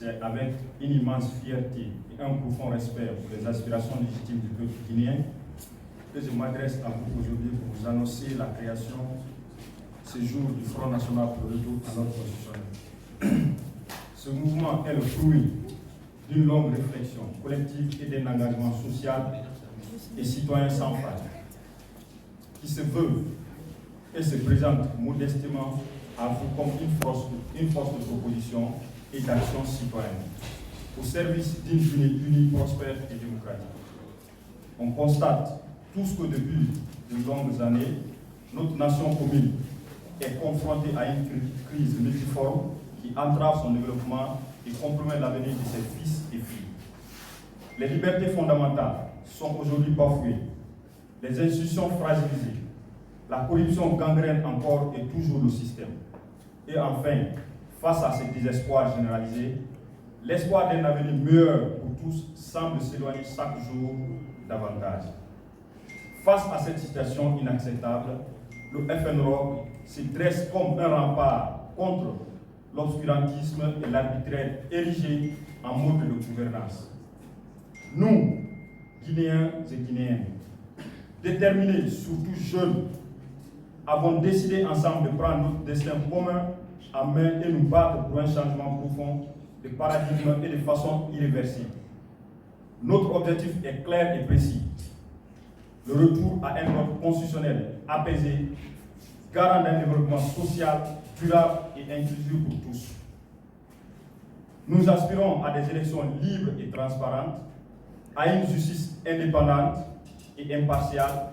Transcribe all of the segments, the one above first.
C'est avec une immense fierté et un profond respect pour les aspirations légitimes du peuple guinéen que je m'adresse à vous aujourd'hui pour vous annoncer la création ce jour du Front National pour le retour à l'ordre constitutionnel. Ce mouvement est le fruit d'une longue réflexion collective et d'un engagement social et citoyen sans faille, qui se veut et se présente modestement à vous comme une force de proposition et d'action citoyenne, au service d'une Guinée unie, prospère et démocratique. On constate tous que depuis de longues années, notre nation commune est confrontée à une crise multiforme qui entrave son développement et compromet l'avenir de ses fils et filles. Les libertés fondamentales sont aujourd'hui bafouées, les institutions fragilisées, la corruption gangrène encore et toujours le système. Et enfin, face à ce désespoir généralisé, l'espoir d'un avenir meilleur pour tous semble s'éloigner chaque jour davantage. Face à cette situation inacceptable, le FNROC se dresse comme un rempart contre l'obscurantisme et l'arbitraire érigé en mode de gouvernance. Nous, Guinéens et Guinéennes, déterminés, surtout jeunes, avons décidé ensemble de prendre notre destin commun en main et nous battre pour un changement profond de paradigme et de façon irréversible. Notre objectif est clair et précis. Le retour à un ordre constitutionnel apaisé, garant d'un développement social, durable et inclusif pour tous. Nous aspirons à des élections libres et transparentes, à une justice indépendante et impartiale,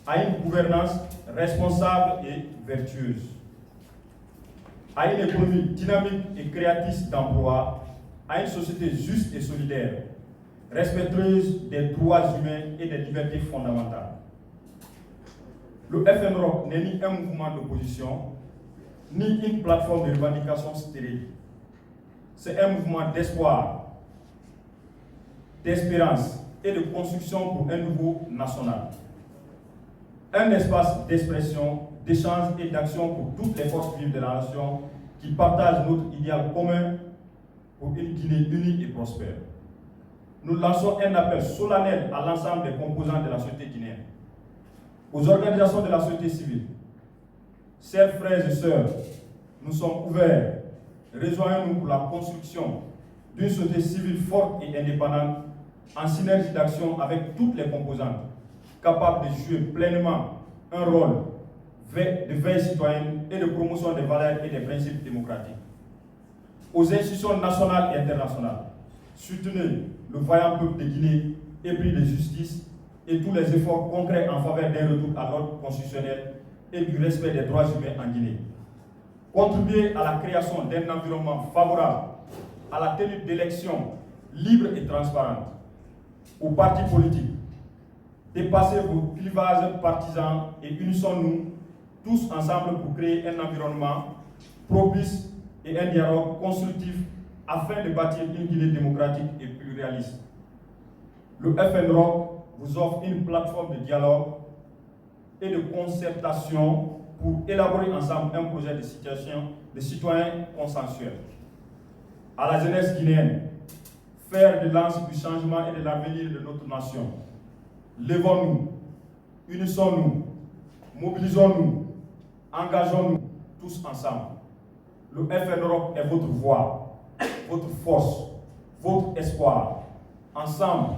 à une gouvernance responsable et vertueuse, à une économie dynamique et créatrice d'emplois, à une société juste et solidaire, respectueuse des droits humains et des libertés fondamentales. Le FNROC n'est ni un mouvement d'opposition, ni une plateforme de revendication stérile. C'est un mouvement d'espoir, d'espérance et de construction pour un nouveau national. Un espace d'expression, d'échange et d'action pour toutes les forces vives de la nation qui partagent notre idéal commun pour une Guinée unie et prospère. Nous lançons un appel solennel à l'ensemble des composants de la société guinéenne, aux organisations de la société civile. Chers frères et sœurs, nous sommes ouverts. Rejoignez-nous pour la construction d'une société civile forte et indépendante en synergie d'action avec toutes les composantes, capable de jouer pleinement un rôle de veille citoyenne et de promotion des valeurs et des principes démocratiques. Aux institutions nationales et internationales, soutenez le vaillant peuple de Guinée épris de justice et tous les efforts concrets en faveur d'un retour à l'ordre constitutionnel et du respect des droits humains en Guinée. Contribuez à la création d'un environnement favorable à la tenue d'élections libres et transparentes, aux partis politiques. Dépassez vos clivages partisans et unissons-nous tous ensemble pour créer un environnement propice et un dialogue constructif afin de bâtir une Guinée démocratique et pluraliste. Le FNROC vous offre une plateforme de dialogue et de concertation pour élaborer ensemble un projet de citoyens consensuels. À la jeunesse guinéenne, faire de lance du changement et de l'avenir de notre nation. Lèvons-nous, unissons-nous, mobilisons-nous, engageons-nous tous ensemble. Le FNROC est votre voix, votre force, votre espoir. Ensemble,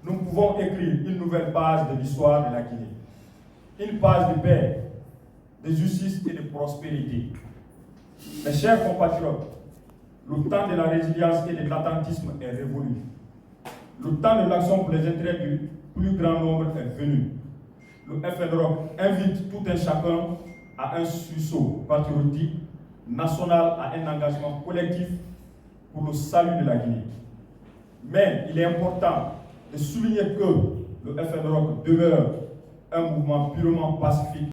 nous pouvons écrire une nouvelle page de l'histoire de la Guinée. Une page de paix, de justice et de prospérité. Mes chers compatriotes, le temps de la résilience et de l'attentisme est révolu. Le temps de l'action pour les intérêts du plus grand nombre est venu. Le FNROC invite tout un chacun à un sursaut patriotique, national, à un engagement collectif pour le salut de la Guinée. Mais il est important de souligner que le FNROC demeure un mouvement purement pacifique